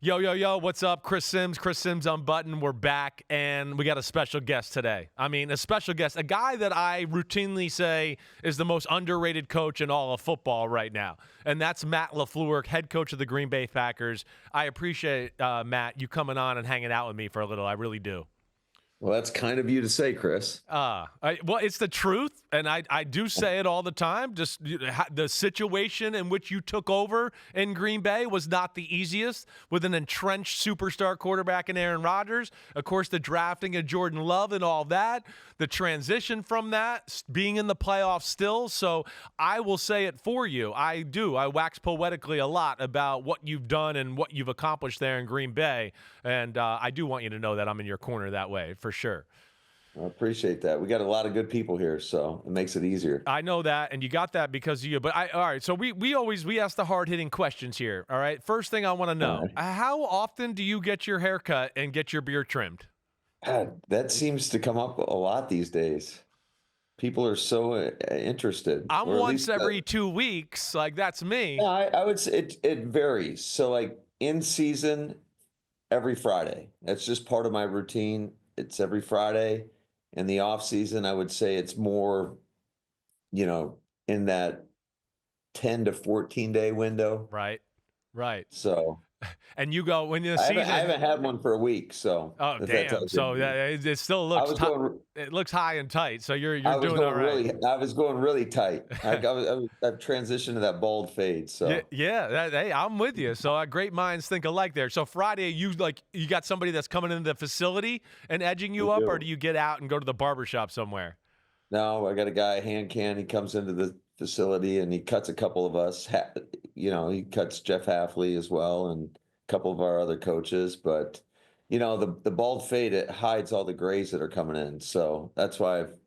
Yo, yo, yo, what's up? Chris Simms Unbuttoned. We're back, and we got a special guest today. I mean, a special guest, a guy that I routinely say is the most underrated coach in all of football right now, and that's Matt LaFleur, head coach of the Green Bay Packers. I appreciate, Matt, you coming on and hanging out with me for a little. I really do. Well, that's kind of you to say, Chris. Well, it's the truth, and I do say it all the time. Just the situation in which you took over in Green Bay was not the easiest, with an entrenched superstar quarterback in Aaron Rodgers. Of course, the drafting of Jordan Love and all that, the transition from that, being in the playoffs still. So I will say it for you. I do. I wax poetically a lot about what you've done and what you've accomplished there in Green Bay, and I do want you to know that I'm in your corner that way, for sure. I appreciate that. We got a lot of good people here, so it makes it easier. I know that, and you got that because of you. But all right. So we ask the hard hitting questions here. All right. First thing I want to know: how often do you get your hair cut and get your beard trimmed? God, that seems to come up a lot these days. People are so interested. I'm Or at once least, every 2 weeks. Like that's me. yeah, I would say it varies. So, like in season, every Friday. That's just part of my routine. It's every Friday. In the off season, I would say it's more, in that 10 to 14 day window. Right. Right. So And you go when the I season. haven't had one for a week. So Oh if that damn! tells So you. it still I looks was going. it looks high and tight. So you're I was doing all going right. really. I was going really tight. I've transitioned to that bald fade. Yeah, So yeah. Hey, I'm with you. So great minds think alike there. So Friday, you got somebody that's coming into the facility and edging we you up, or do. do you get out and go to the barber shop somewhere? Now I got a guy hand can. He comes into the facility and he cuts a couple of us. He cuts Jeff Halfley as well and a couple of our other coaches. But the bald fade, it hides all the grays that are coming in. So that's why I've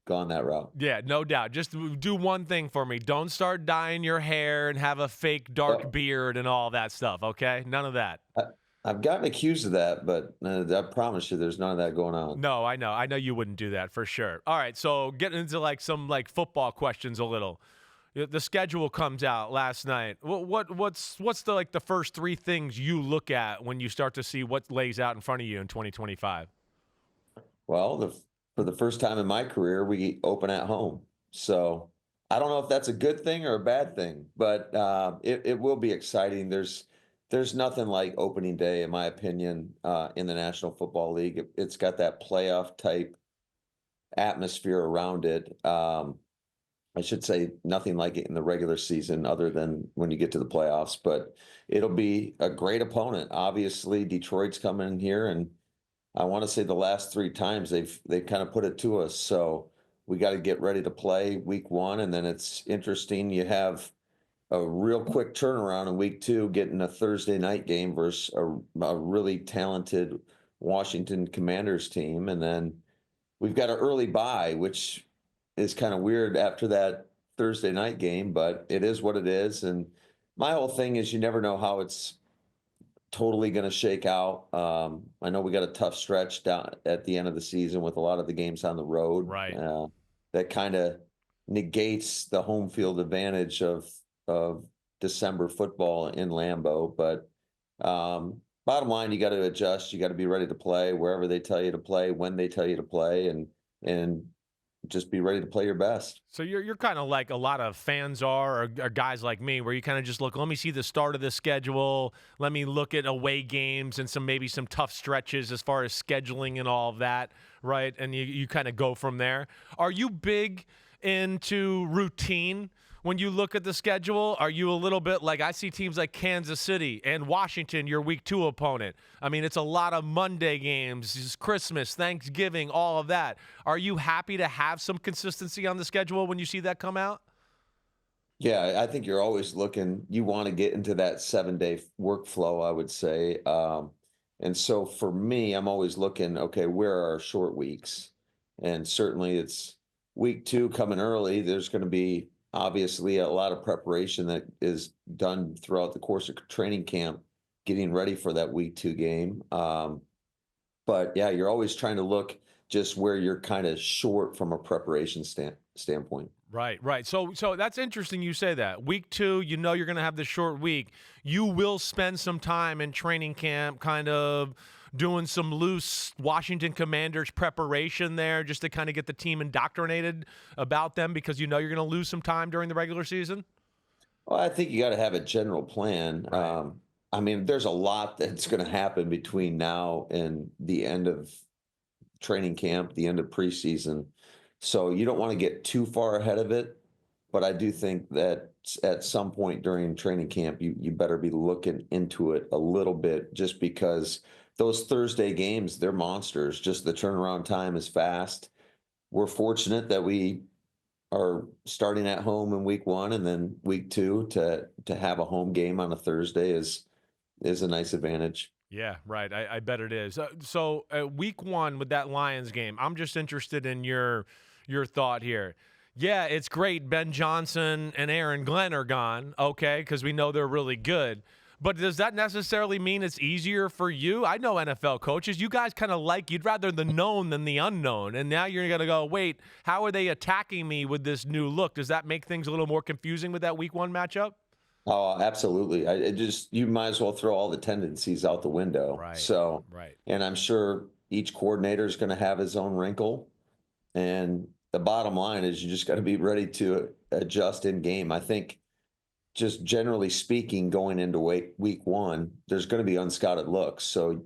gone that route. Yeah, no doubt. Just do one thing for me. Don't start dyeing your hair and have a fake dark Yep. beard and all that stuff. Okay, none of that. I, I've gotten accused of that, but I promise you, there's none of that going on. No, I know. I know you wouldn't do that for sure. All right, so getting into some football questions a little. The schedule comes out last night. What's the first three things you look at when you start to see what lays out in front of you in 2025? Well, for the first time in my career, we open at home. So I don't know if that's a good thing or a bad thing, but it will be exciting. There's nothing like opening day, in my opinion, in the National Football League. It's got that playoff type atmosphere around it. I should say nothing like it in the regular season, other than when you get to the playoffs. But it'll be a great opponent. Obviously, Detroit's coming in here, and I want to say the last three times they've kind of put it to us. So we got to get ready to play week one, and then it's interesting. You have a real quick turnaround in week two, getting a Thursday night game versus a really talented Washington Commanders team, and then we've got an early bye, which is kind of weird after that Thursday night game, but it is what it is. And my whole thing is you never know how it's totally going to shake out. I know we got a tough stretch down at the end of the season with a lot of the games on the road. Right. That kind of negates the home field advantage of December football in Lambeau. But bottom line, you got to adjust. You got to be ready to play wherever they tell you to play, when they tell you to play, and just be ready to play your best. So you're kind of like a lot of fans are, or guys like me, where you kind of just look. Let me see the start of the schedule. Let me look at away games and maybe some tough stretches as far as scheduling and all of that, right? And you kind of go from there. Are you big into routine? When you look at the schedule, are you a little bit like I see teams like Kansas City and Washington, your week two opponent? I mean, it's a lot of Monday games, it's Christmas, Thanksgiving, all of that. Are you happy to have some consistency on the schedule when you see that come out? Yeah, I think you're always looking, you want to get into that 7 day workflow, I would say. And so for me, I'm always looking, okay, where are our short weeks? And certainly it's week two coming early. There's going to be obviously a lot of preparation that is done throughout the course of training camp, getting ready for that week two game. But yeah, you're always trying to look just where you're kind of short from a preparation standpoint. Right, right. So that's interesting you say that. Week 2, you know you're going to have this short week. You will spend some time in training camp kind of doing some loose Washington Commanders preparation there just to kind of get the team indoctrinated about them because you know you're going to lose some time during the regular season? Well, I think you got to have a general plan. Right. I mean, there's a lot that's going to happen between now and the end of training camp, the end of preseason. So you don't want to get too far ahead of it. But I do think that at some point during training camp, you better be looking into it a little bit just because those Thursday games, they're monsters. Just the turnaround time is fast. We're fortunate that we are starting at home in week 1 and then week 2 to have a home game on a Thursday is a nice advantage. Yeah, right. I bet it is. So week 1 with that Lions game, I'm just interested in your thought here. Yeah, it's great. Ben Johnson and Aaron Glenn are gone, okay, because we know they're really good. But does that necessarily mean it's easier for you? I know NFL coaches. You guys kind of you'd rather the known than the unknown. And now you're going to go, wait, how are they attacking me with this new look? Does that make things a little more confusing with that week 1 matchup? Oh, absolutely. You might as well throw all the tendencies out the window. Right, So, right. and I'm sure each coordinator is going to have his own wrinkle. And the bottom line is you just got to be ready to adjust in game. I think just generally speaking, going into week 1, there's going to be unscouted looks. So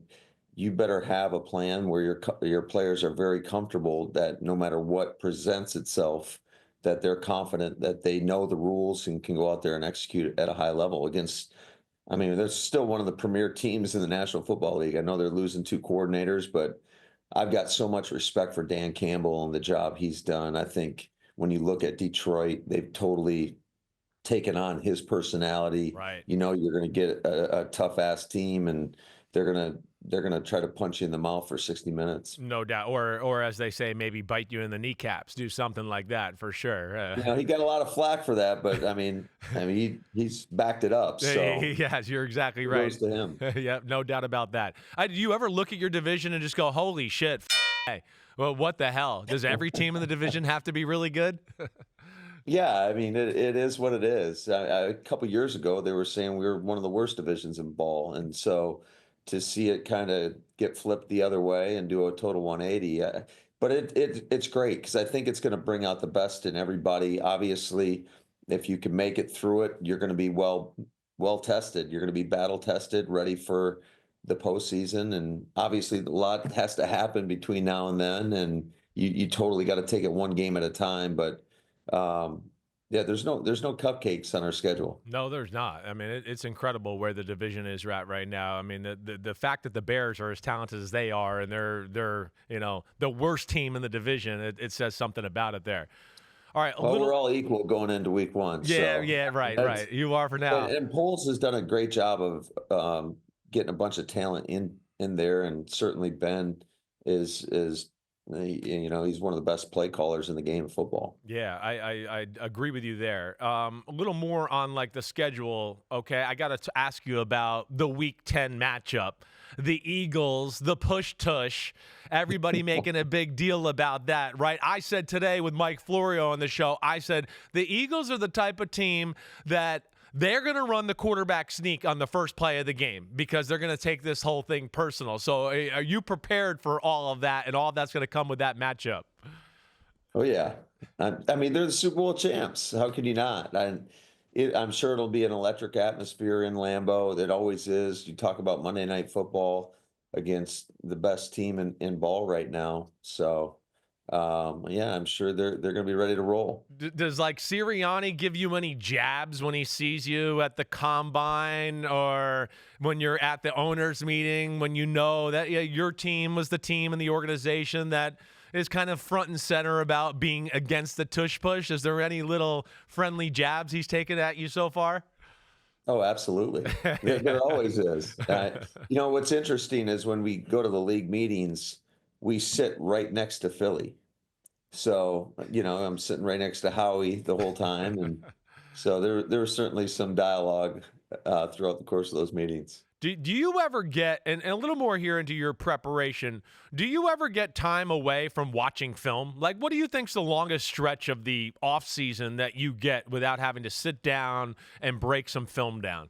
you better have a plan where your players are very comfortable that no matter what presents itself, that they're confident that they know the rules and can go out there and execute at a high level against. I mean, they're still one of the premier teams in the National Football League. I know they're losing 2 coordinators, but I've got so much respect for Dan Campbell and the job he's done. I think when you look at Detroit, they've totally taken on his personality. Right. You know, you're going to get a tough ass team, and they're gonna try to punch you in the mouth for 60 minutes. No doubt. Or as they say, maybe bite you in the kneecaps, do something like that for sure. You know, he got a lot of flack for that, but he's backed it up. So Yes, you're exactly right. kudos to him. Yep, no doubt about that. Do you ever look at your division and just go, holy shit, hey, well, what the hell? Does every team in the division have to be really good? Yeah, I mean, it is what it is. A couple years ago, they were saying we were one of the worst divisions in ball, and so to see it kind of get flipped the other way and do a total 180, but it's great because I think it's going to bring out the best in everybody. Obviously, if you can make it through it, you're going to be well tested. You're going to be battle tested, ready for the postseason, and obviously a lot has to happen between now and then, and you totally got to take it one game at a time, but. Yeah, there's no cupcakes on our schedule. No, there's not. I mean, it's incredible where the division is at right now. I mean, the fact that the Bears are as talented as they are, and they're the worst team in the division, it says something about it there. All right, Well, we're all equal going into week 1. yeah, So yeah, right. You are for now. and Poles has done a great job of getting a bunch of talent in there, and certainly Ben is he's one of the best play callers in the game of football. Yeah, I agree with you there. A little more on like the schedule. Okay, I got to ask you about the Week 10 matchup. The Eagles, the push tush. Everybody making a big deal about that, right? I said today with Mike Florio on the show, I said the Eagles are the type of team that they're going to run the quarterback sneak on the first play of the game because they're going to take this whole thing personal. So are you prepared for all of that and all that's going to come with that matchup? Oh yeah, I mean they're the Super Bowl champs. How could you not? I'm sure it'll be an electric atmosphere in Lambeau. It always is. You talk about Monday Night Football against the best team in ball right now. So, yeah, I'm sure they're going to be ready to roll. Does like Sirianni give you any jabs when he sees you at the combine or when you're at the owners meeting when you know that your team was the team in the organization that is kind of front and center about being against the tush push? Is there any little friendly jabs he's taken at you so far? Oh, absolutely. There always is. What's interesting is when we go to the league meetings, we sit right next to Philly. So, I'm sitting right next to Howie the whole time. And so there was certainly some dialogue throughout the course of those meetings. Do you ever get, and a little more here into your preparation, do you ever get time away from watching film? Like, what do you think's the longest stretch of the off season that you get without having to sit down and break some film down?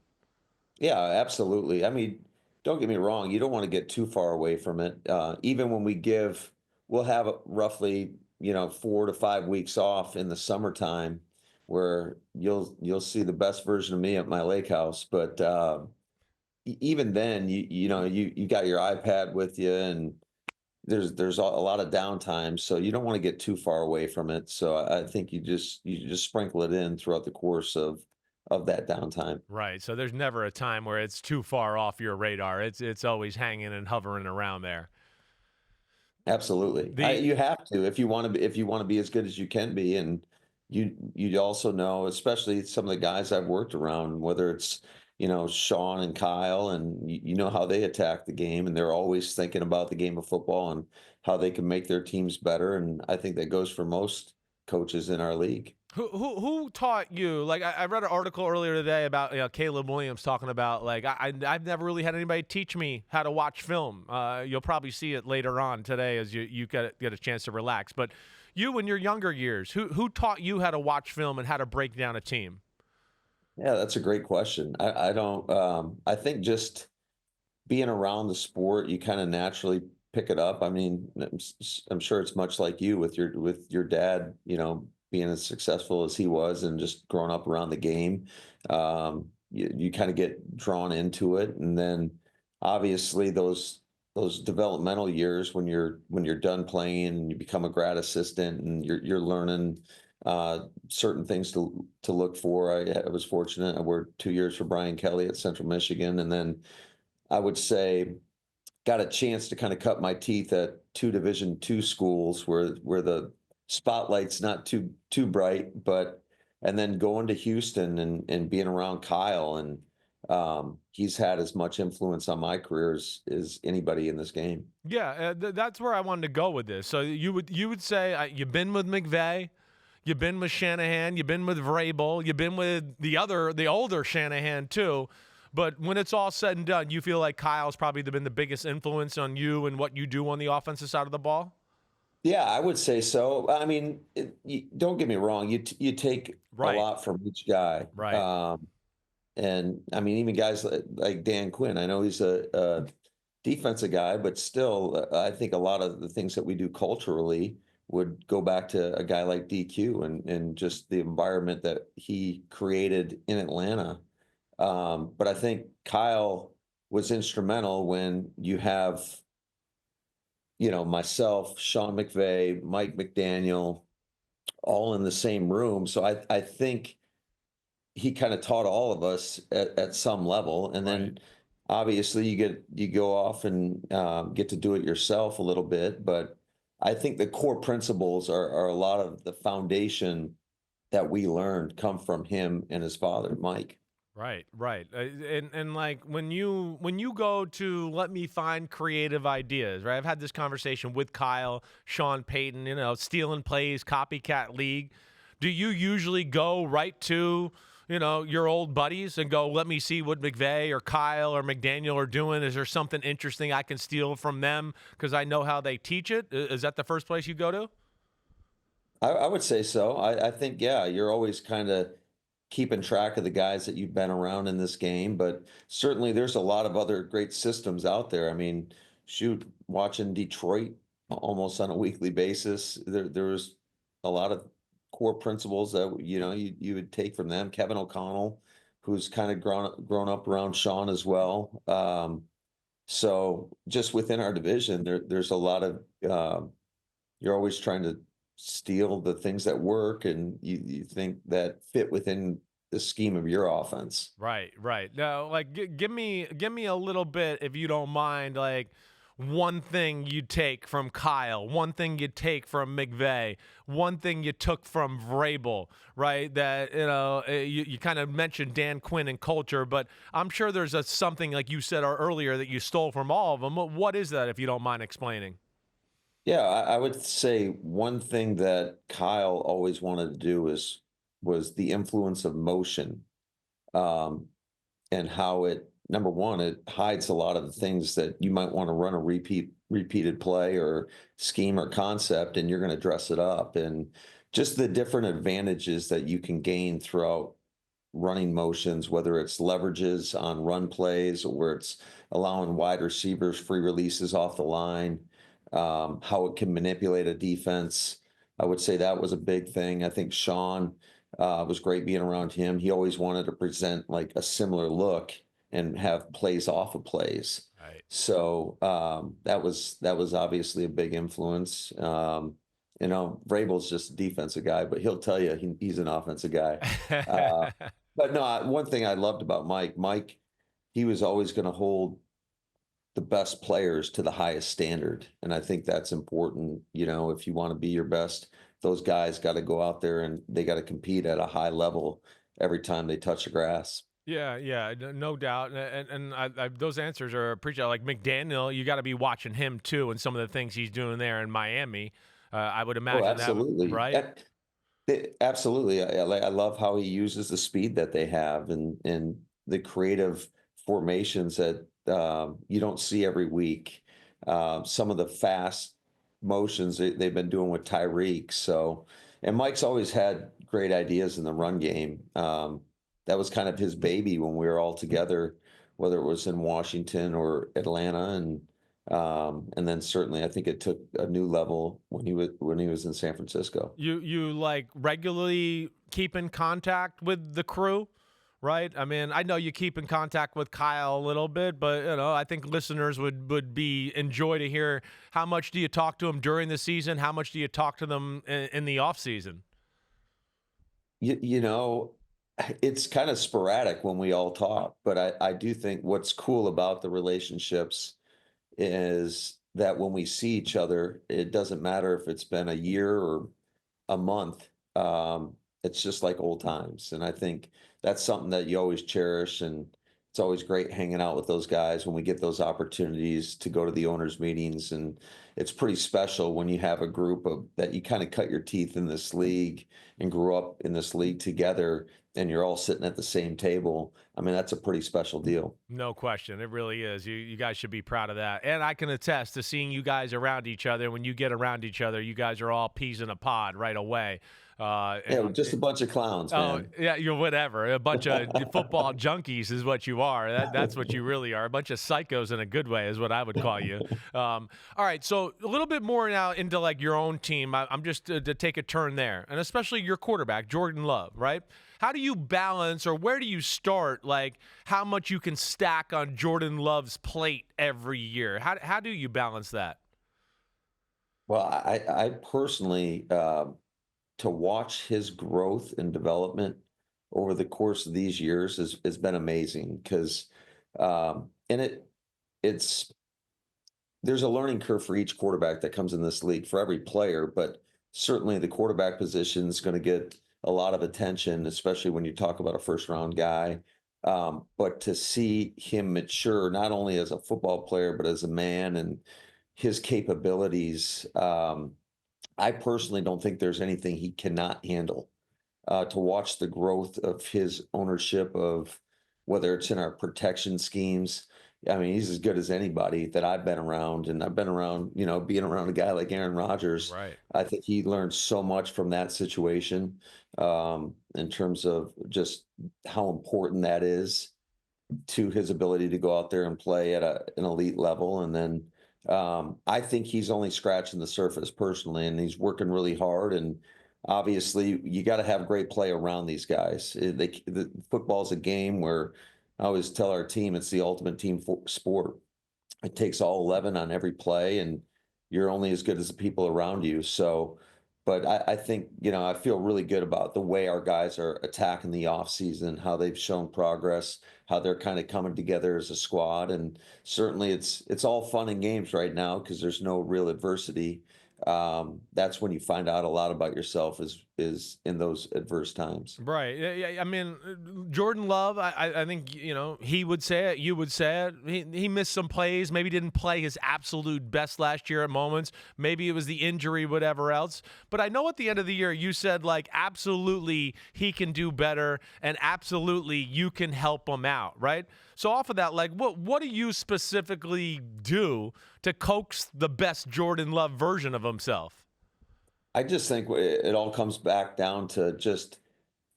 Yeah, absolutely. I mean, don't get me wrong, you don't want to get too far away from it. Even when we'll have roughly, 4 to 5 weeks off in the summertime where you'll see the best version of me at my lake house. But even then, you got your iPad with you, and there's a lot of downtime, so you don't want to get too far away from it. So I think you just sprinkle it in throughout the course of that downtime. Right. So there's never a time where it's too far off your radar. It's always hanging and hovering around there. Absolutely. The You have to if you want to be as good as you can be, and you also know, especially some of the guys I've worked around, whether it's Sean and Kyle, and you know how they attack the game, and they're always thinking about the game of football and how they can make their teams better. And I think that goes for most coaches in our league. who taught you? Like I read an article earlier today about Caleb Williams talking about like I've never really had anybody teach me how to watch film. You'll probably see it later on today as you get a chance to relax. But you in your younger years, who taught you how to watch film and how to break down a team? Yeah, that's a great question. I don't. I think just being around the sport, you kind of naturally pick it up. I mean, I'm sure it's much like you with your dad, being as successful as he was and just growing up around the game. You kind of get drawn into it, and then obviously those developmental years when you're done playing and you become a grad assistant and you're learning certain things to look for. I was fortunate. I worked 2 years for Brian Kelly at Central Michigan, and then I would say got a chance to kind of cut my teeth at two Division II schools where the spotlight's not too bright, but and then going to Houston and being around Kyle, and he's had as much influence on my career as anybody in this game. Yeah, that's where I wanted to go with this. So you would say you've been with McVay, you've been with Shanahan, you've been with Vrabel, you've been with the older Shanahan too. But when it's all said and done, you feel like Kyle's probably been the biggest influence on you and what you do on the offensive side of the ball? Yeah, I would say so. I mean, don't get me wrong. You take a Right, lot from each guy. right, And I mean, even guys like Dan Quinn, I know he's a defensive guy, but still, I think a lot of the things that we do culturally would go back to a guy like DQ and just the environment that he created in Atlanta. But I think Kyle was instrumental when you have, myself, Sean McVay, Mike McDaniel, all in the same room. So I think he kind of taught all of us at some level, and right. then obviously you go off and get to do it yourself a little bit. But I think the core principles are a lot of the foundation that we learned come from him and his father, Mike. Right, right. And like when you go to let me find creative ideas, right? I've had this conversation with Kyle, Sean Payton, stealing plays, copycat league. Do you usually go right to, your old buddies and go, let me see what McVay or Kyle or McDaniel are doing? Is there something interesting I can steal from them because I know how they teach it? Is that the first place you go to? I would say so. I think, yeah, you're always kind of keeping track of the guys that you've been around in this game, but certainly there's a lot of other great systems out there. I mean, shoot, watching Detroit almost on a weekly basis, there's a lot of core principles that you would take from them. Kevin O'Connell, who's kind of grown up around Sean as well. So just within our division, there's a lot of you're always trying to steal the things that work and you think that fit within the scheme of your offense. Right, right. Now, like, give me a little bit, if you don't mind, like one thing you take from Kyle, one thing you take from McVay, one thing you took from Vrabel, right? That you kind of mentioned Dan Quinn and culture, but I'm sure there's something like you said earlier that you stole from all of them. What is that, if you don't mind explaining? Yeah, I would say one thing that Kyle always wanted to do was the influence of motion, um, and how it number one, it hides a lot of the things that you might want to run a repeated play or scheme or concept, and you're going to dress it up. And just the different advantages that you can gain throughout running motions, whether it's leverages on run plays or it's allowing wide receivers free releases off the line, how it can manipulate a defense. I would say that was a big thing. I think Sean was great being around him. He always wanted to present like a similar look and have plays off of plays. Right. So that was obviously a big influence. Vrabel's just a defensive guy, but he'll tell you he's an offensive guy. Uh, but no, one thing I loved about Mike, he was always going to hold the best players to the highest standard. And I think that's important. If you want to be your best, those guys got to go out there and they got to compete at a high level every time they touch the grass. Yeah, yeah, no doubt, and those answers are appreciated. Like McDaniel, you got to be watching him too, and some of the things he's doing there in Miami. I would Oh, imagine that, absolutely. right? Absolutely. I love how he uses the speed that they have and the creative formations that you don't see every week. Some of the fast motions they've been doing with Tyreek. So, and Mike's always had great ideas in the run game. That was kind of his baby when we were all together, whether it was in Washington or Atlanta, and then certainly I think it took a new level when he was in San Francisco. You like regularly keep in contact with the crew, right? I mean, I know you keep in contact with Kyle a little bit, but I think listeners would be enjoy to hear how much do you talk to them during the season? How much do you talk to them in the off season? You know, it's kind of sporadic when we all talk, but I do think what's cool about the relationships is that when we see each other, it doesn't matter if it's been a year or a month. It's just like old times. And I think that's something that you always cherish. And it's always great hanging out with those guys when we get those opportunities to go to the owners' meetings. And it's pretty special when you have a group of that you kind of cut your teeth in this league and grew up in this league together and you're all sitting at the same table. I mean, that's a pretty special deal. No question. It really is. You guys should be proud of that. And I can attest to seeing you guys around each other. When you get around each other, you guys are all peas in a pod right away. Yeah, just a bunch of clowns, man. Yeah, you're whatever. A bunch of football junkies is what you are. That's what you really are. A bunch of psychos in a good way is what I would call you. All right, so a little bit more now into like your own team. I'm just to take a turn there, and especially your quarterback, Jordan Love, right? How do you balance, or where do you start, like how much you can stack on Jordan Love's plate every year? How do you balance that? Well, I personally, to watch his growth and development over the course of these years has been amazing because, and it's there's a learning curve for each quarterback that comes in this league for every player, but certainly the quarterback position is going to get a lot of attention, especially when you talk about a first round guy. But to see him mature, not only as a football player, but as a man and his capabilities, I personally don't think there's anything he cannot handle. To watch the growth of his ownership of whether it's in our protection schemes. I mean, he's as good as anybody that I've been around, and I've been around, being around a guy like Aaron Rodgers. Right. I think he learned so much from that situation in terms of just how important that is to his ability to go out there and play at an elite level. And then I think he's only scratching the surface personally, and he's working really hard. And obviously, you got to have great play around these guys. Football's a game where I always tell our team it's the ultimate team sport. It takes all 11 on every play, and you're only as good as the people around you. So, but I think, I feel really good about the way our guys are attacking the offseason, how they've shown progress, how they're kind of coming together as a squad. And certainly it's all fun and games right now because there's no real adversity. That's when you find out a lot about yourself is is in those adverse times. Right. I mean, Jordan Love, I think, he would say it, you would say it. He missed some plays, maybe didn't play his absolute best last year at moments. Maybe it was the injury, whatever else. But I know at the end of the year, you said, like, absolutely he can do better and absolutely you can help him out, right? So off of that, like, what do you specifically do to coax the best Jordan Love version of himself? I just think it all comes back down to just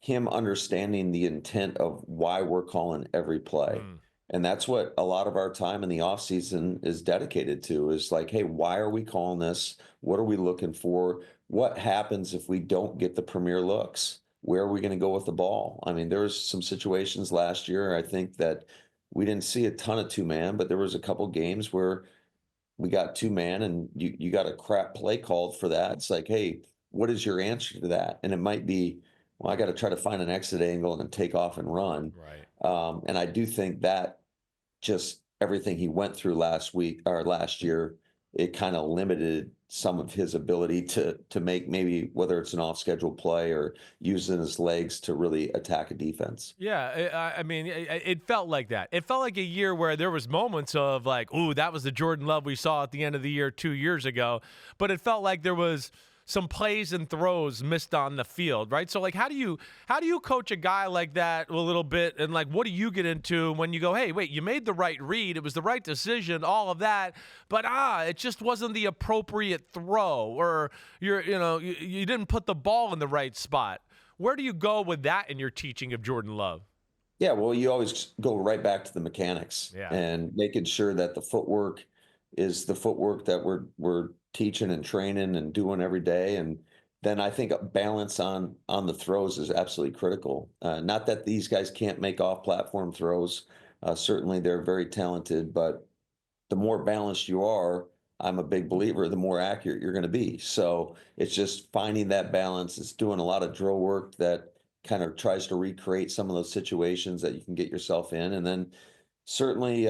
him understanding the intent of why we're calling every play. Mm. And that's what a lot of our time in the offseason is dedicated to, is like, hey, why are we calling this? What are we looking for? What happens if we don't get the premier looks? Where are we going to go with the ball? I mean, there was some situations last year, I think, that we didn't see a ton of two-man, but there was a couple games where we got two-man and you got a crap play called for that. It's like, hey, what is your answer to that? And it might be, well, I got to try to find an exit angle and take off and run. Right. And I do think that just everything he went through last week or last year, it kind of limited some of his ability to make, maybe whether it's an off-schedule play or using his legs to really attack a defense. Yeah, I mean, it felt like that. It felt like a year where there was moments of like, ooh, that was the Jordan Love we saw at the end of the year 2 years ago. But it felt like there was some plays and throws missed on the field, right? So, like, how do you coach a guy like that a little bit? And, like, what do you get into when you go, hey, wait, you made the right read, it was the right decision, all of that, but it just wasn't the appropriate throw, or you didn't put the ball in the right spot. Where do you go with that in your teaching of Jordan Love? Yeah, well, you always go right back to the mechanics and making sure that the footwork is the footwork that we're teaching and training and doing every day. And then I think a balance on the throws is absolutely critical. Not that these guys can't make off-platform throws. Certainly they're very talented, but the more balanced you are, I'm a big believer, the more accurate you're going to be. So it's just finding that balance. It's doing a lot of drill work that kind of tries to recreate some of those situations that you can get yourself in. And then certainly,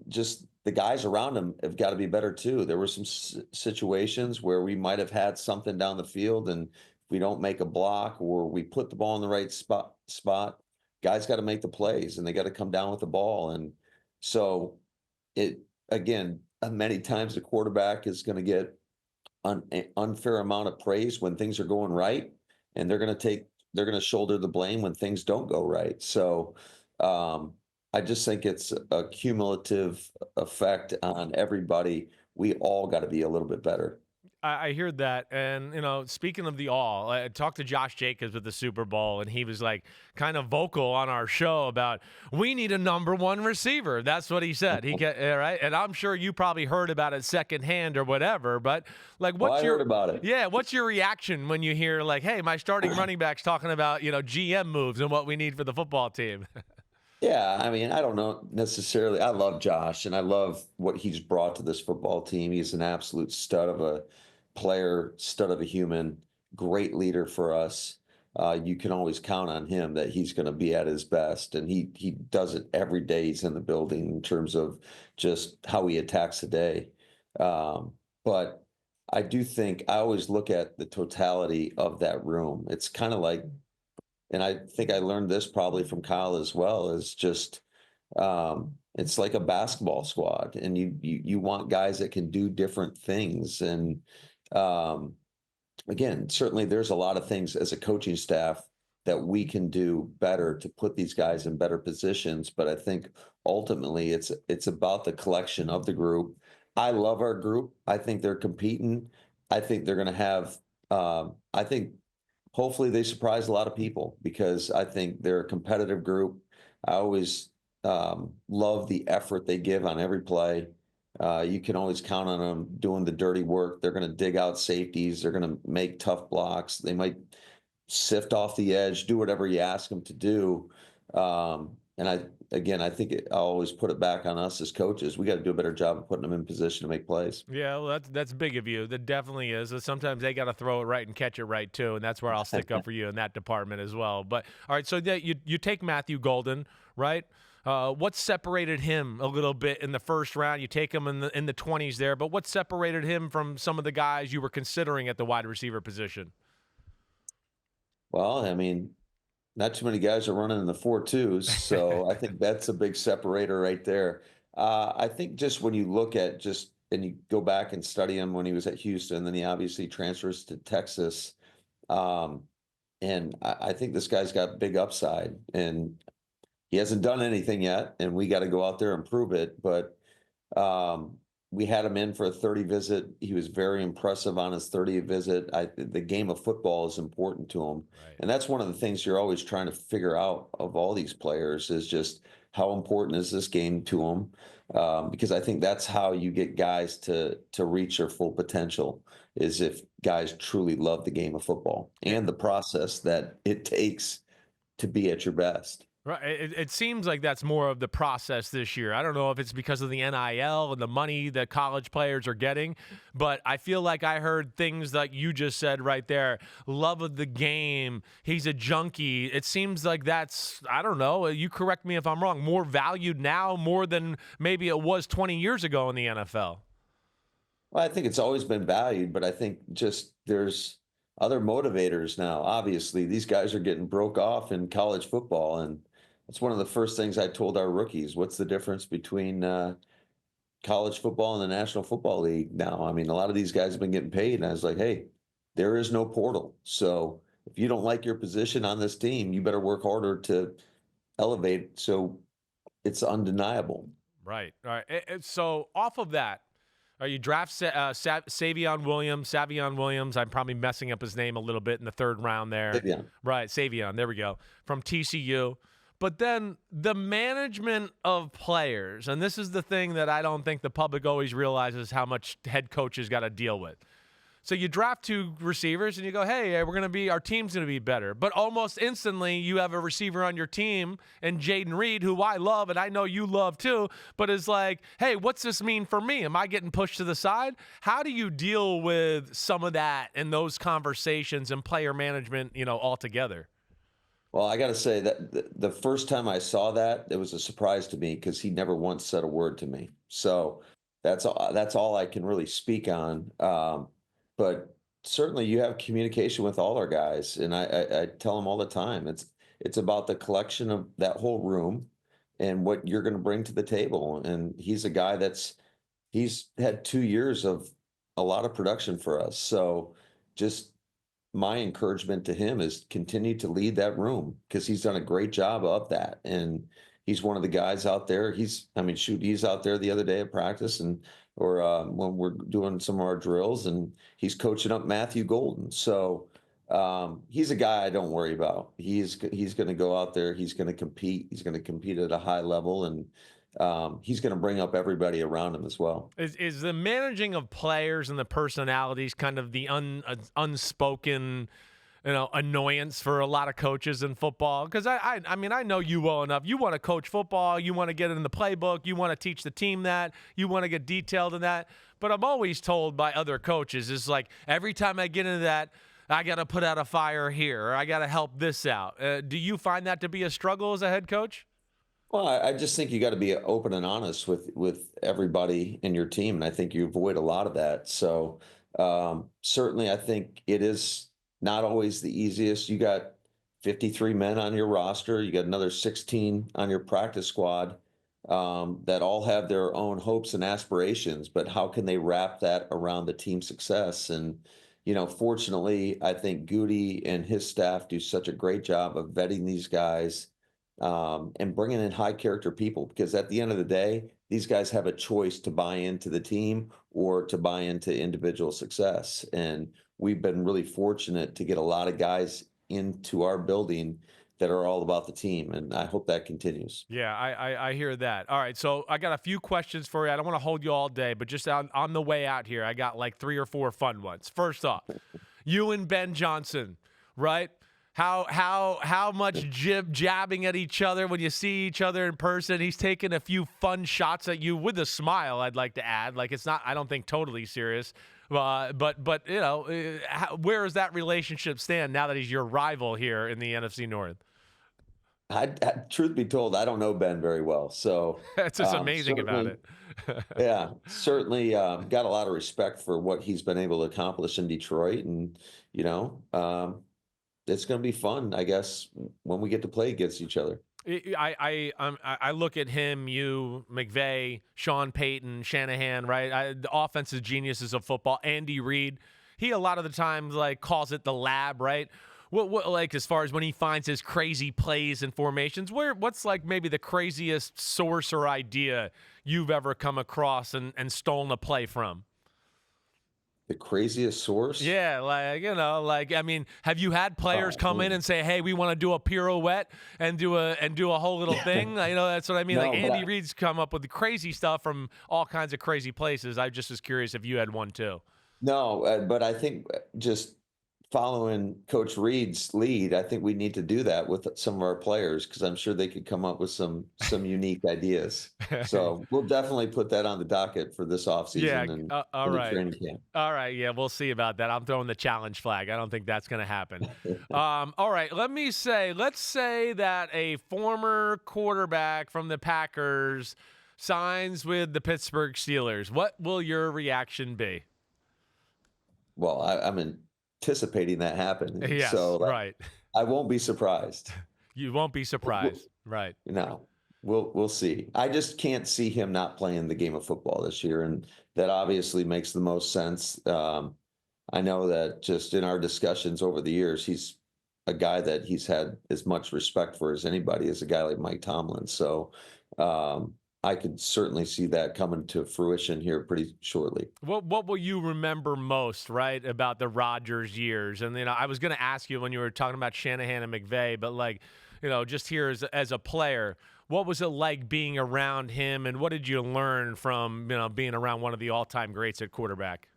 just the guys around him have got to be better too. There were some situations where we might have had something down the field, and if we don't make a block or we put the ball in the right spot, guys got to make the plays and they got to come down with the ball. And so again, many times the quarterback is going to get an unfair amount of praise when things are going right, and they're going to shoulder the blame when things don't go right. So, I just think it's a cumulative effect on everybody. We all got to be a little bit better. I hear that. And, speaking of the all, I talked to Josh Jacobs with the Super Bowl, and he was like kind of vocal on our show about, we need a number one receiver. That's what he said. Right. And I'm sure you probably heard about it secondhand or whatever, but like, I heard about it. Yeah. What's your reaction when you hear like, hey, my starting running back's talking about, GM moves and what we need for the football team? Yeah, I mean, I don't know necessarily. I love Josh, and I love what he's brought to this football team. He's an absolute stud of a player, stud of a human, great leader for us. You can always count on him that he's going to be at his best, and he does it every day he's in the building in terms of just how he attacks the day. But I do think I always look at the totality of that room. It's kind of like, and I think I learned this probably from Kyle as well, is just it's like a basketball squad, and you want guys that can do different things. And again, certainly there's a lot of things as a coaching staff that we can do better to put these guys in better positions. But I think ultimately it's about the collection of the group. I love our group. I think they're competing. I think they're going to have. I think hopefully they surprise a lot of people, because I think they're a competitive group. I always love the effort they give on every play. You can always count on them doing the dirty work. They're going to dig out safeties. They're going to make tough blocks. They might sift off the edge, do whatever you ask them to do. And I think I always put it back on us as coaches. We got to do a better job of putting them in position to make plays. Yeah, well, that's big of you. That definitely is. Sometimes they got to throw it right and catch it right too, and that's where I'll stick up for you in that department as well. But all right, so you take Matthew Golden, right? What separated him a little bit in the first round? You take him in the 20s there, but what separated him from some of the guys you were considering at the wide receiver position? Well, I mean, not too many guys are running in the 4.2s, so I think that's a big separator right there. I think just when you look at just and you go back and study him when he was at Houston, then he obviously transfers to Texas. Um, and I think this guy's got big upside, and he hasn't done anything yet, and we got to go out there and prove it. But um, we had him in for a 30 visit. He was very impressive on his 30th visit. The game of football is important to him. Right. And that's one of the things you're always trying to figure out of all these players is just how important is this game to them? Because I think that's how you get guys to reach their full potential is if guys truly love the game of football Yeah. and the process that it takes to be at your best. Right. It seems like that's more of the process this year. I don't know if it's because of the NIL and the money that college players are getting, but I feel like I heard things like you just said right there. Love of the game. He's a junkie. It seems like that's, I don't know, you correct me if I'm wrong, more valued now more than maybe it was 20 years ago in the NFL. Well, I think it's always been valued, but I think just there's other motivators now. Obviously, these guys are getting broke off in college football, and it's one of the first things I told our rookies. What's the difference between college football and the National Football League now? I mean, a lot of these guys have been getting paid, and I was like, hey, there is no portal. So if you don't like your position on this team, you better work harder to elevate so it's undeniable. Right. All right. So off of that, you draft Savion Williams. I'm probably messing up his name a little bit in the third round there. Yeah. Right, Savion. There we go. From TCU. But then the management of players, and this is the thing that I don't think the public always realizes how much head coaches got to deal with. So you draft two receivers and you go, hey, our team's going to be better. But almost instantly, you have a receiver on your team and Jaden Reed, who I love and I know you love too, but is like, hey, what's this mean for me? Am I getting pushed to the side? How do you deal with some of that and those conversations and player management, altogether? Well, I got to say that the first time I saw that, it was a surprise to me because he never once said a word to me. So that's all I can really speak on. But certainly, you have communication with all our guys, and I tell them all the time. It's about the collection of that whole room and what you're going to bring to the table. And he's a guy he's had 2 years of a lot of production for us. So just my encouragement to him is continue to lead that room because he's done a great job of that. And he's one of the guys out there. I mean, shoot, he's out there the other day at practice or when we're doing some of our drills and he's coaching up Matthew Golden. So he's a guy I don't worry about. He's going to go out there. He's going to compete. He's going to compete at a high level and he's going to bring up everybody around him as well. Is the managing of players and the personalities kind of the unspoken, annoyance for a lot of coaches in football? Because I mean, I know you well enough. You want to coach football. You want to get in the playbook. You want to teach the team that. You want to get detailed in that. But I'm always told by other coaches, it's like every time I get into that, I got to put out a fire here, or I got to help this out. Do you find that to be a struggle as a head coach? Well, I just think you got to be open and honest with everybody in your team, and I think you avoid a lot of that. So certainly, I think it is not always the easiest. You got 53 men on your roster. You got another 16 on your practice squad that all have their own hopes and aspirations. But how can they wrap that around the team success? And fortunately, I think Goody and his staff do such a great job of vetting these guys and bringing in high character people because at the end of the day, these guys have a choice to buy into the team or to buy into individual success. And we've been really fortunate to get a lot of guys into our building that are all about the team. And I hope that continues. Yeah, I hear that. All right, so I got a few questions for you. I don't want to hold you all day, but just on the way out here, I got like 3 or 4 fun ones. First off, you and Ben Johnson, right? How much jabbing at each other when you see each other in person? He's taking a few fun shots at you with a smile, I'd like to add. Like it's not, I don't think totally serious. But where does that relationship stand now that he's your rival here in the NFC North? Truth be told, I don't know Ben very well. So That's just amazing about it. yeah, certainly got a lot of respect for what he's been able to accomplish in Detroit. And, it's going to be fun, I guess, when we get to play against each other. I look at him, you, McVay, Sean Payton, Shanahan, right? The offensive geniuses of football. Andy Reid, he a lot of the times like calls it the lab, right? What like as far as when he finds his crazy plays and formations, what's like maybe the craziest source or idea you've ever come across and stolen a play from? The craziest source? Yeah, like I mean, have you had players come in and say, "Hey, we want to do a pirouette and do a whole little thing"? That's what I mean. No, like but Andy Reid's come up with the crazy stuff from all kinds of crazy places. I just was curious if you had one too. No, but I think just following Coach Reid's lead, I think we need to do that with some of our players because I'm sure they could come up with some unique ideas. So we'll definitely put that on the docket for this Yeah. offseason and All in the right. training camp. All right. Yeah, we'll see about that. I'm throwing the challenge flag. I don't think that's going to happen. All right. Let's say that a former quarterback from the Packers signs with the Pittsburgh Steelers. What will your reaction be? Well, I'm anticipating that happening. Yes, So right. I won't be surprised. You won't be surprised. Right. No, we'll see. I just can't see him not playing the game of football this year, and that obviously makes the most sense. I know that just in our discussions over the years, he's a guy that he's had as much respect for as anybody, as a guy like Mike Tomlin. So I could certainly see that coming to fruition here pretty shortly. What will you remember most, right, about the Rodgers years? And I was going to ask you when you were talking about Shanahan and McVay, but like, just here as a player, what was it like being around him, and what did you learn from being around one of the all-time greats at quarterback?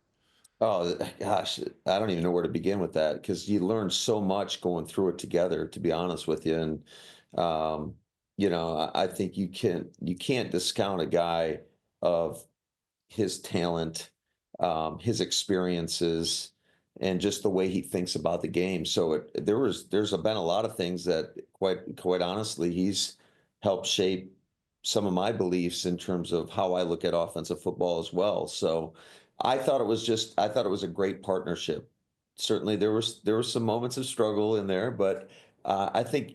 Oh gosh, I don't even know where to begin with that because you learn so much going through it together, to be honest with you. And I think you can't discount a guy of his talent, his experiences, and just the way he thinks about the game. So there's been a lot of things that quite honestly he's helped shape some of my beliefs in terms of how I look at offensive football as well. So I thought it was a great partnership. Certainly there were some moments of struggle in there, but I think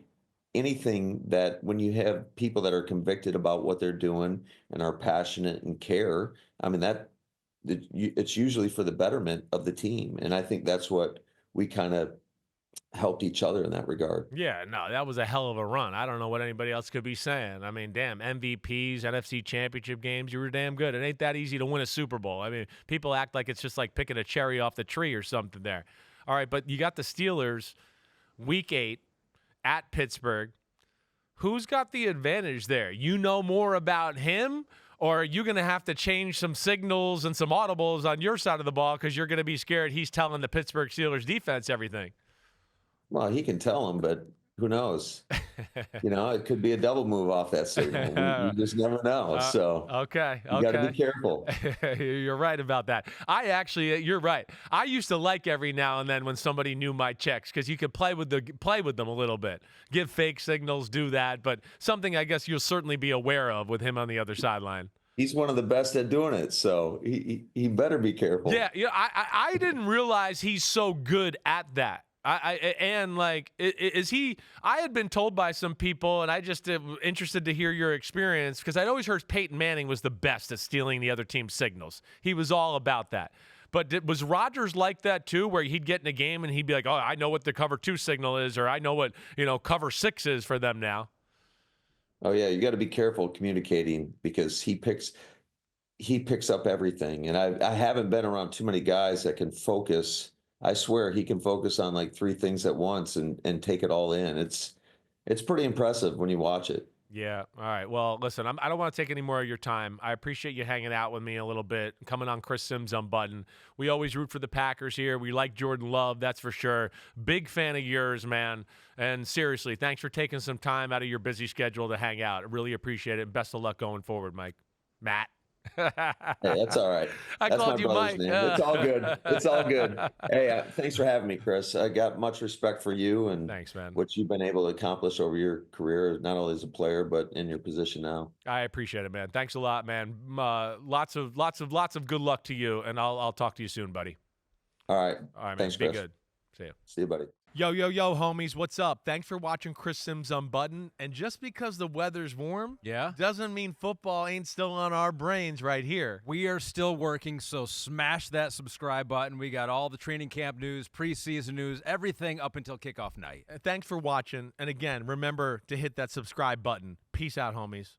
anything that when you have people that are convicted about what they're doing and are passionate and care, I mean it's usually for the betterment of the team, and I think that's what we kind of helped each other in that regard. Yeah, no, that was a hell of a run. I don't know what anybody else could be saying. I mean, damn, MVPs, NFC championship games, you were damn good. It ain't that easy to win a Super Bowl. I mean, people act like it's just like picking a cherry off the tree or something there. All right, but you got the Steelers week 8 at Pittsburgh. Who's got the advantage there? You know more about him, or are you going to have to change some signals and some audibles on your side of the ball because you're going to be scared he's telling the Pittsburgh Steelers defense everything? Well, he can tell them, but who knows? It could be a double move off that signal. We just never know. So okay, you got to be careful. You're right about that. You're right. I used to like every now and then when somebody knew my checks because you could play with them a little bit, give fake signals, do that. But something I guess you'll certainly be aware of with him on the other sideline. He's one of the best at doing it, so he better be careful. Yeah. I didn't realize he's so good at that. Is he? I had been told by some people, and I just interested to hear your experience because I'd always heard Peyton Manning was the best at stealing the other team's signals. He was all about that. But was Rodgers like that too, where he'd get in a game and he'd be like, "Oh, I know what the cover 2 signal is, or I know what cover 6 is for them now." Oh yeah, you got to be careful communicating because he picks up everything, and I haven't been around too many guys that can focus. I swear he can focus on like 3 things at once and take it all in. It's pretty impressive when you watch it. Yeah. All right. Well, listen, I don't want to take any more of your time. I appreciate you hanging out with me a little bit, coming on Chris Simms Unbuttoned. We always root for the Packers here. We like Jordan Love, that's for sure. Big fan of yours, man. And seriously, thanks for taking some time out of your busy schedule to hang out. I really appreciate it. Best of luck going forward, Mike. Matt. Hey, that's all right. I That's called my you brother's Mike. name. It's all good. It's all good. Hey, thanks for having me, Chris. I got much respect for you and Thanks, man. what you've been able to accomplish over your career, not only as a player but in your position now. I appreciate it, man. Thanks a lot, man. Lots of good luck to you, and I'll talk to you soon, buddy. All right. All right, man. Thanks, Be Chris. good. See you. See you, buddy. Yo, yo, yo, homies, what's up? Thanks for watching Chris Simms Unbuttoned. And just because the weather's warm, doesn't mean football ain't still on our brains right here. We are still working, so smash that subscribe button. We got all the training camp news, preseason news, everything up until kickoff night. Thanks for watching. And again, remember to hit that subscribe button. Peace out, homies.